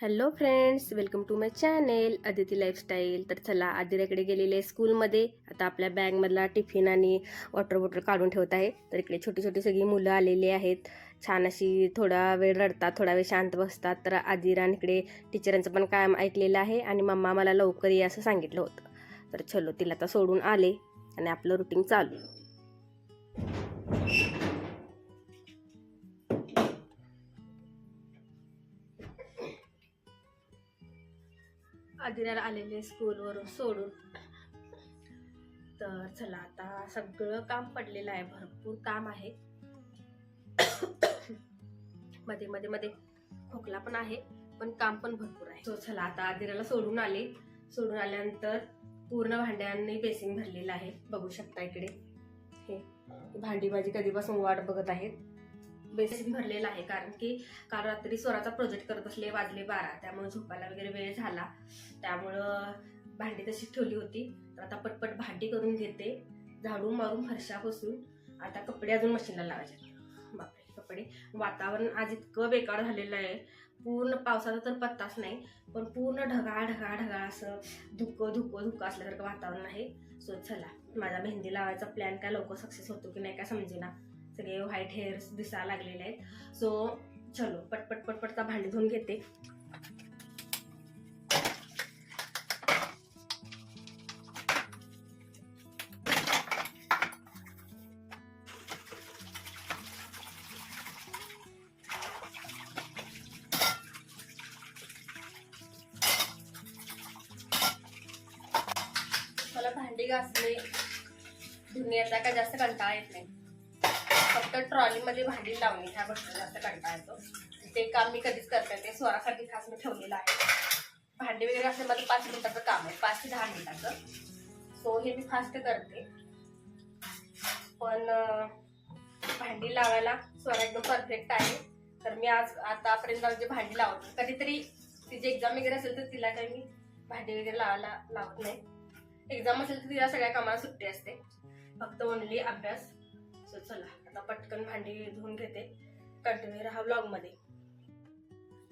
Hello friends, welcome to my channel Aditi lifestyle. तर चला, आदिराकडे गेलेले आहे स्कूलमध्ये. आता आपल्या बॅगमधला टिफिन आणि वॉटर बॉटल काढून ठेवत आहे. तर इकडे छोटी छोटी सगळी मुलं आलेली आहेत. छान अशी थोडा वेळ रडतात, थोडा वेळ शांत बसतात. तर आदिराने इकडे टीचरांचं पण काम ऐकलेलं आहे आणि मम्मा मला लवकर ये असं सांगितलं होतं. तर चलो, तिला आता सोडून आले आणि आपलं रुटीन चालू. आदिराला आलेले स्कूलवरून सोडून. तर चला, आता सगळं काम पडलेलं आहे, भरपूर काम आहे. मध्ये मध्ये मध्ये खोकला पण आहे, पण काम पण भरपूर आहे. तो चला, आता आदिराला सोडून आल्यानंतर पूर्ण भांड्यांनी बेसिंग भरलेलं आहे. बघू शकता इकडे हे भांडी माझी कधीपासून वाट बघत आहेत. बेसिंग भरलेलं आहे कारण की काल रात्री स्वराचा प्रोजेक्ट करत असले, वाजले 12, त्यामुळे झोपायला वगैरे वेळ झाला. त्यामुळं भांडी तशीच ठेवली होती. तर आता पटपट भांडी करून घेते, झाडू मारून फरशा पुसून. आता कपडे अजून मशीनला लावायचे. बापरे, कपडे. वातावरण आज इतकं बेकार झालेलं आहे, पूर्ण पावसाचा तर पत्ताच नाही, पण पूर्ण ढगाळ ढगाळ ढगाळ असं धुकं असल्यासारखं वातावरण आहे. सो चला, माझा मेहंदी लावायचा प्लॅन काय लवकर सक्सेस होतो की नाही काय समजेना. सगळे व्हाईट हेअर्स दिसायला लागलेले आहेत. सो चलो, पटपट पटपटचा भांडी धुवून घेते. मला भांडी घासणे धुण्याचा काय जास्त कंटाळा येत नाही. फक्त ट्रॉलीमध्ये भांडी लावणे ह्या गोष्टी जास्त कंटाळा येतो. ते काम मी कधीच करते, ते स्वरासाठी खास मी ठेवलेलं आहे. भांडी वगैरे असं माझं 5 मिनिटाचं काम आहे, 5 ते 10 मिनिटाचं. सो हे मी फास्ट करते. पण भांडी लावायला स्वरा एकदम परफेक्ट आहे. तर मी आतापर्यंत जे भांडी लावते, कधीतरी तिची एक्झाम वगैरे असेल तर तिला काही मी भांडी वगैरे लावायला लावत नाही. एक्झाम असेल तर तिला सगळ्या कामाला सुट्टी असते, फक्त ओनली अभ्यास. सो चला, आता पटकन भांडी धुवून घेते. कंटिन्यू राहा व्लॉगमध्ये.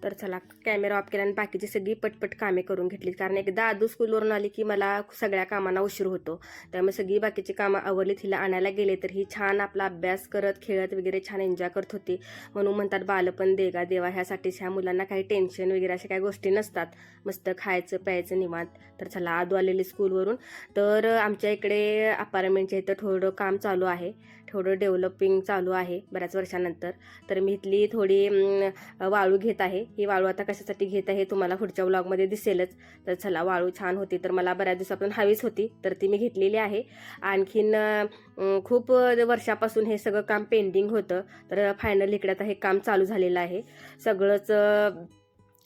तर चला, कॅमेरा ऑफ केला आणि बाकीची सगळी पटपट कामे करून घेतली. कारण एकदा आदू स्कूलवरून आली की मला सगळ्या कामांना उशीर होतो. त्यामुळे सगळी बाकीची कामं आवरली. तिला आणायला गेले तर ही छान आपला अभ्यास करत खेळत वगैरे छान एन्जॉय करत होती. म्हणून म्हणतात बालपण देगा देवा. ह्यासाठीच ह्या मुलांना काही टेन्शन वगैरे अशा काही गोष्टी नसतात. मस्त खायचं प्यायचं निवांत. तर चला, आदू आलेली स्कूलवरून. तर आमच्या इकडे अपार्टमेंटच्या इथं थोडं काम चालू आहे, थोडं डेव्हलपिंग चालू आहे बऱ्याच वर्षानंतर. तर मी इथली थोडी वाळू घेत आहे. ही वाळू आता कशासाठी घेत आहे तुम्हाला पुढच्या व्लॉगमध्ये दिसेलच. तर चला, वाळू छान होती तर मला बऱ्याच दिवसापासून हवीच होती, तर ती मी घेतलेली आहे. आणखीन खूप वर्षापासून हे सगळं काम पेंडिंग होतं. तर फायनली इकडे आता हे काम चालू झालेलं आहे. सगळंच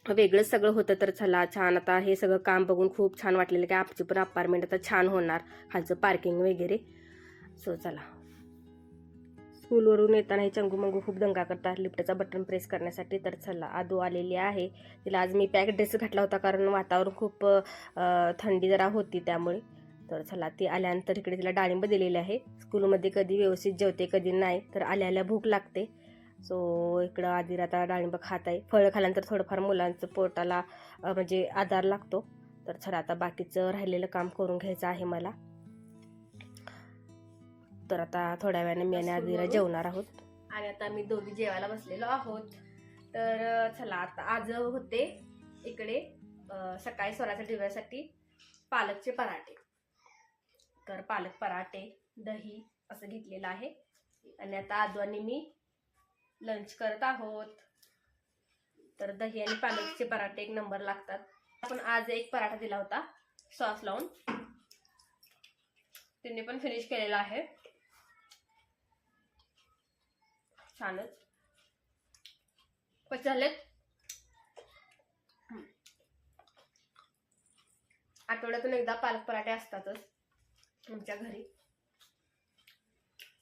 वेगळंच सगळं होतं. तर चला, छान आता हे सगळं काम बघून खूप छान वाटलेलं की आमची पण अपार्टमेंट आता छान होणार, खालचं पार्किंग वगैरे. सो चला, स्कूलवरून येताना हे चंगू मंगू खूप दंगा करतात लिफ्टचा बटन प्रेस करण्यासाठी. तर चला, आदू आलेली आहे. तिला आज मी पॅक ड्रेस घातला होता कारण वातावरण खूप थंडी जरा होती त्यामुळे. तर चला, ती आल्यानंतर इकडे तिला डाळिंब दिलेले आहे. स्कूलमध्ये कधी व्यवस्थित जेवते कधी नाही, तर आल्या भूक लागते. सो इकडं आदिरा आता डाळिंब खात आहे. फळं खाल्यानंतर थोडंफार मुलांचं पोटाला म्हणजे आधार लागतो. तर चला, आता बाकीचं राहिलेलं काम करून घ्यायचं आहे मला. तर आता थोड्या वेळाने मी आणि आदिरा जेवणार आहोत आणि आता आम्ही दोघी जेवायला बसलेलो आहोत. तर चला, आता आज होते इकडे सकाळी स्वराच्या डब्यासाठी पालकचे पराठे. तर पालक पराठे, दही असं घेतलेलं आहे आणि आता आदू आणि मी लंच करत आहोत. तर दही आणि पालकचे पराठे एक नंबर लागतात. आपण आज एक पराठा दिला होता सॉस लावून, त्यांनी पण फिनिश केलेला आहे. छानच. कसे झालेत? आठवड्यातून एकदा पालक पराठे असतातच आमच्या घरी.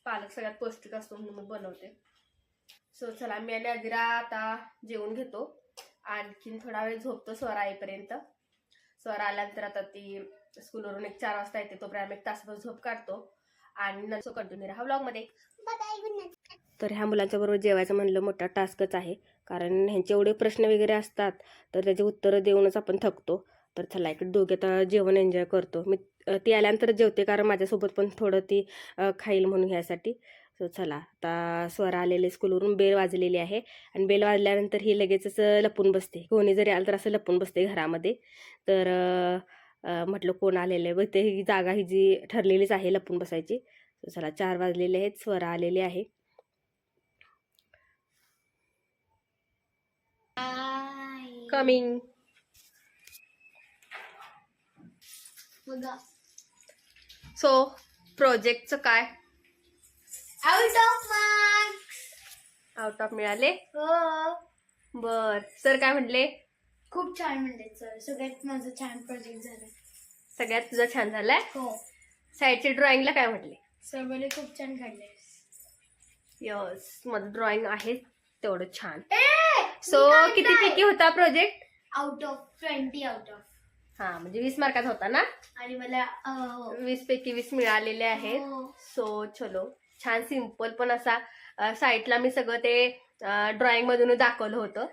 पालक सगळ्यात पौष्टिक असतो म्हणून मी बनवते. सो चला, मी आणि आदिरा आता जेवून घेतो. आणखीन थोडा वेळ झोपतो स्वरा येईपर्यंत. स्वरा आल्यानंतर आता ती स्कूलवरून 4 वाजता येते, तोपर्यंत आम्ही 1 तासभर झोप काढतो आणि नंतर कंटिन्यू राहा व्लॉगमध्ये. तर ह्या मुलांच्या बरोबर जेवायचं म्हणलं मोठा टास्कच आहे. कारण ह्यांचे एवढे प्रश्न वगैरे असतात तर त्याचे उत्तरं देऊनच आपण थकतो. तर चला इकडे दोघे आता जेवण एन्जॉय करतो. मी ती आल्यानंतर जेवते कारण माझ्यासोबत पण थोडं ती खाईल म्हणून ह्यासाठी. सो चला आता स्वरा आलेले स्कूलवरून, बेल वाजलेली आहे आणि बेल वाजल्यानंतर ही लगेचच लपून बसते. कोणी जरी आलं तर असं लपून बसते घरामध्ये. तर म्हटलं कोण आलेलं आहे, बघते ही जागा ही जी ठरलेलीच आहे लपून बसायची. चला 4 वाजलेले आहेत, स्वरा आलेले आहे. कमिंग. सो प्रोजेक्टचं काय? Out of marks. Out of मिळाले? हो. बर. सर काय म्हटले? खूप छान म्हणले सर, सगळ्यात माझं छान प्रोजेक्ट झाला. सगळ्यात तुझा छान झालाय? हो. साईडच्या ड्रॉइंगला काय म्हटले? सर बोले खूप छान काढले. यस, माझं ड्रॉइंग आहे तेवढं छान. सो किती पैकी होता project? Out of 20 out of. हा, म्हणजे 20 मार्काचा होता ना? आणि मला 20 पैकी 20 मिळालेले आहेत. सो चलो, छान सिंपल पण असा साईटला मी सगळं ते ड्रॉइंग मधून दाखवलं होतं.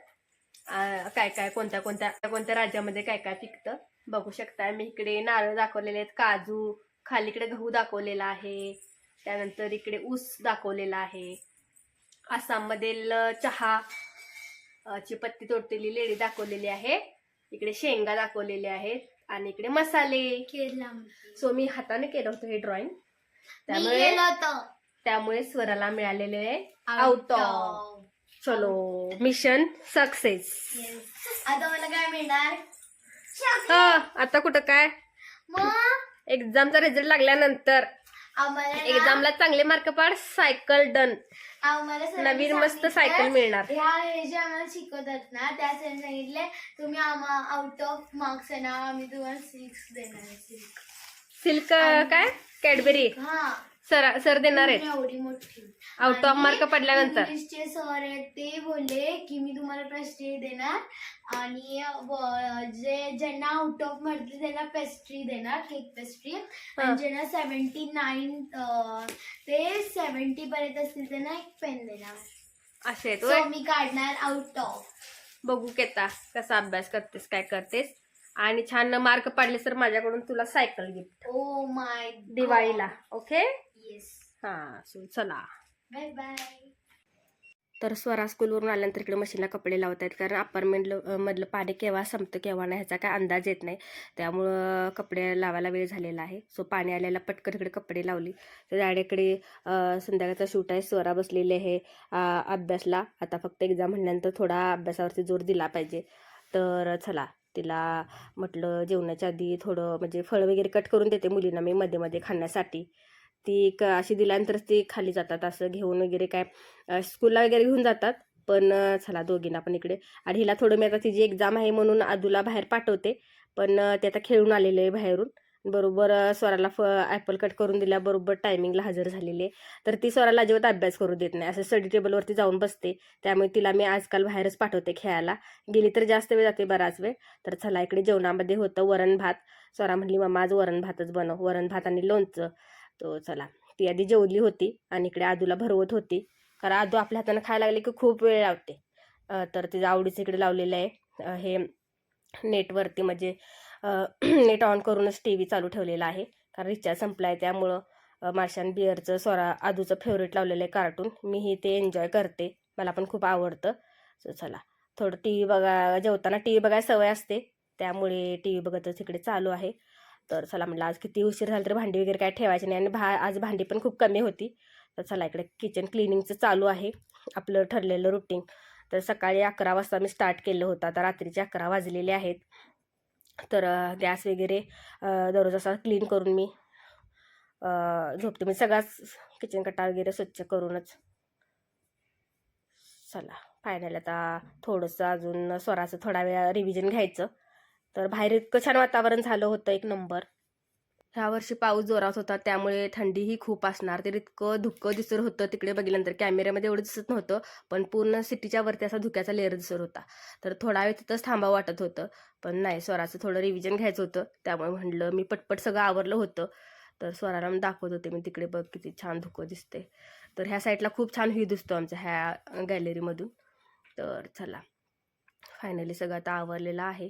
काय काय कोणत्या कोणत्या राज्यामध्ये काय काय पिकतं बघू शकता. मी इकडे नारळ दाखवलेले आहेत, काजू, खाली इकडे गहू दाखवलेला आहे, त्यानंतर इकडे ऊस दाखवलेला आहे, आसाममधील चहा ची पत्ती तोडलेली लेडी दाखवलेली आहे, इकडे शेंगा दाखवलेले आहेत आणि इकडे मसाले. सो मी हाताने केलं होतं हे ड्रॉइंग, त्यामुळे स्वराला मिळालेले आहे आउट ऑफ. चलो, मिशन सक्सेस. आता मला काय मिळणार? आता कुठं काय, एक्झामचा रिझल्ट लागल्यानंतर एक्झामला चांगले मार्क पाड, सायकल डन, नवीन मस्त सायकल मिळणार. हे जे आम्हाला शिकवतात ना, त्या सांगितले तुम्ही आउट ऑफ मार्क्स आहे ना, आम्ही तुम्हाला 6 देणार. सिल्क काय कॅडबरी सर देणार आहेत एवढी मोठी. आउट ऑफ मार्क पडल्यानंतर इंग्लिशचे सर आहेत ते बोलले की मी तुम्हाला पेस्ट्री देणार आणि ज्यांना आउट ऑफ म्हटले त्यांना पेस्ट्री देणार, केक पेस्ट्री. आणि ज्यांना 79 ते 70 पर्यंत असतील त्यांना एक पेन देणार. असे मी काढणार आउट ऑफ. बघू केता कसा अभ्यास करतेस, काय करतेस. आणि छान मार्क पडले तर माझ्याकडून तुला सायकल गिफ्ट. ओ माय, दिवाळीला. ओके. येस. हा, चला बाय बाय. तर स्वरा स्कूलवरून आल्यानंतर इकडे मशीनला कपडे लावत आहेत, कारण अपार्टमेंट मधलं पाणी केव्हा संपतं केव्हा नाही ह्याचा काय अंदाज येत नाही, त्यामुळं कपडे लावायला वेळ झालेला आहे. सो पाणी आलेला पटकन इकडे कपडे लावली. तर डायरेक्टकडे संध्याकाळचा शूट आहे, स्वरा बसलेली आहे अभ्यासला. आता फक्त एक्झाम म्हणल्यानंतर थोडा अभ्यासावरती जोर दिला पाहिजे. तर चला, तिला म्हटलं जेवणाच्या आधी थोडं म्हणजे फळ वगैरे कट करून देते मुलींना मी मध्ये मध्ये खाण्यासाठी. ती अशी दिल्यानंतरच ती खाली जातात, असं घेऊन वगैरे काय स्कूलला वगैरे घेऊन जातात. पण चला दोघींना पण इकडे. आणि हिला थोडं मी आता तिची एक्झाम आहे म्हणून आदूला बाहेर पाठवते, पण ते आता खेळून आलेले आहे बाहेरून. बरोबर स्वराला ॲपल कट करून दिल्याबरोबर टायमिंगला हजर झालेली आहे. तर ती स्वराला अजिबात अभ्यास करू देत नाही, असं स्टडी टेबलवरती जाऊन बसते. त्यामुळे तिला मी आजकाल बाहेरच पाठवते खेळायला. गेली तर जास्त वेळ जाते, बराच वेळ. तर चला इकडे जेवणामध्ये होतं वरण भात. स्वरा म्हणली मम्मा आज वरण भातच बनव, वरण भात आणि लोणचं. तो चला, ती आधी जेवली होती आणि इकडे आदूला भरवत होती, कारण आदू आपल्या हाताने खायला लागले की खूप वेळ लावते. तर तिच्या आवडीचं इकडे लावलेलं आहे हे नेटवरती, म्हणजे नेट ऑन करूनच टी व्ही चालू ठेवलेला आहे, कारण रिचार्ज संपला आहे. त्यामुळं मार्शन बिअरचं स्वरा आदूचं फेवरेट लावलेलं आहे कार्टून. मीही ते एन्जॉय करते, मला पण खूप आवडतं. सो चला, थोडं टी व्ही बघा, जेवताना टी व्ही बघायला सवय असते, त्यामुळे टी व्ही बघतच इकडे चालू आहे. तर चला म्हटलं आज किती उशीर झाला तर भांडी वगैरे काय ठेवायची नाही, आणि आज भांडी पण खूप कमी होती. तर चला इकडे किचन क्लिनिंगचं चालू आहे आपलं ठरलेलं रुटीन. तर सकाळी 11 वाजता मी स्टार्ट केलं होतं, आता रात्रीचे 11 वाजलेले आहेत. तर गॅस वगैरे दररोज असा क्लीन करून मी झोपते, मी सगळाच किचन कट्टा वगैरे स्वच्छ करूनच. चला फायनल आता थोडंसं अजून स्वराचं थोडा वेळ रिव्हिजन घ्यायचं. तर बाहेर इतकं छान वातावरण झालं होतं, एक नंबर. ह्या वर्षी पाऊस जोरात होता, त्यामुळे थंडीही खूप असणार. ते इतकं धुकं दिसत होतं तिकडे बघितल्यानंतर, कॅमेऱ्यामध्ये एवढं दिसत नव्हतं, पण पूर्ण सिटीच्या वरती असा धुक्याचा लेअर दिसत होता. तर थोडा वेळ तिथंच थांबावं वाटत होतं, पण नाही, स्वराचं थोडं रिव्हिजन घ्यायचं होतं, त्यामुळे म्हटलं मी पटपट सगळं आवरलं होतं. तर स्वराला दाखवत होते मी, तिकडे बघ किती छान धुकं दिसते. तर ह्या साईडला खूप छान व्ह्यू दिसतो आमच्या ह्या गॅलरीमधून. तर चला, फायनली सगळं आता आवरलेलं आहे.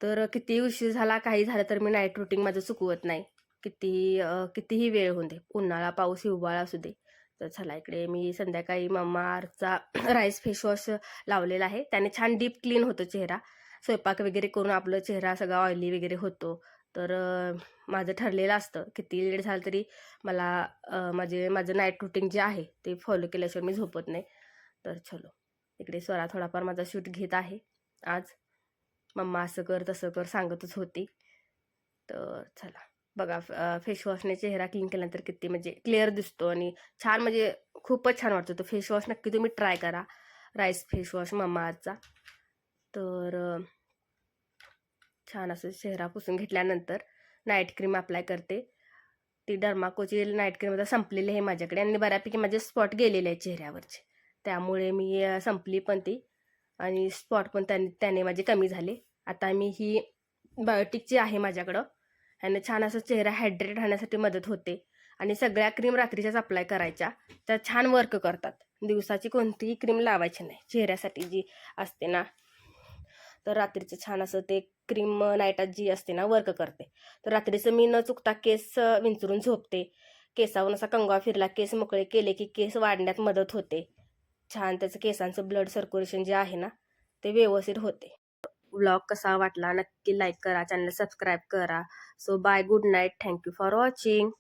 तर किती उशीर झाला, काही झालं तर मी नाईट रुटीन माझं चुकवत नाही. कितीही वेळ होऊ दे, उन्हाळा पाऊस हिवाळा असू दे. तर चला, इकडे मी संध्याकाळी मम्मा अर्थचा राईस फेसवॉश लावलेला आहे. त्याने छान डीप क्लीन होतो चेहरा. स्वयंपाक वगैरे करून आपलं चेहरा सगळा ऑइली वगैरे होतो. तर माझं ठरलेलं असतं किती लेट झालं तरी मला माझं नाईट रुटीन जे आहे ते फॉलो केल्याशिवाय मी झोपत नाही. तर चलो, इकडे स्वरा थोडाफार माझा शूट घेत आहे आज. मम्मा असं कर तसं कर सांगतच होती. तर चला बघा, फेसवॉशने चेहरा क्लीन केल्यानंतर किती म्हणजे क्लिअर दिसतो आणि छान, म्हणजे खूपच छान वाटतो तो फेसवॉश. नक्की तुम्ही ट्राय करा, राईस फेसवॉश मम्मा अर्थचा. तर छान असं चेहरा पुसून घेतल्यानंतर नाईट क्रीम अप्लाय करते. ती डर्माकोची नाईट क्रीम आता संपलेली आहे माझ्याकडे आणि बऱ्यापैकी माझे स्पॉट गेलेले आहेत चेहऱ्यावरचे. त्यामुळे मी संपली पण ती आणि स्पॉट पण त्याने माझे कमी झाले. आता मी ही बायोटिकची आहे माझ्याकडं. ह्याने छान असं चेहरा हायड्रेट राहण्यासाठी मदत होते आणि सगळ्या क्रीम रात्रीच्याच अप्लाय करायच्या. त्या छान वर्क करतात. दिवसाची कोणतीही क्रीम लावायची नाही चेहऱ्यासाठी जी असते ना. तर रात्रीचं छान असं ते क्रीम नाईटात जी असते ना वर्क करते. तर रात्रीचं मी न चुकता केस विंचरून झोपते. केसावरून असा कंगवा फिरला, केस मोकळे केले की केस वाढण्यात मदत होते. छान त्याचं केसांचं ब्लड सर्क्युलेशन जे आहे ना ते व्यवस्थित होते. व्लॉग कसा वाटला नक्की लाईक करा, चॅनल सबस्क्राईब करा. So bye, good night, thank you for watching.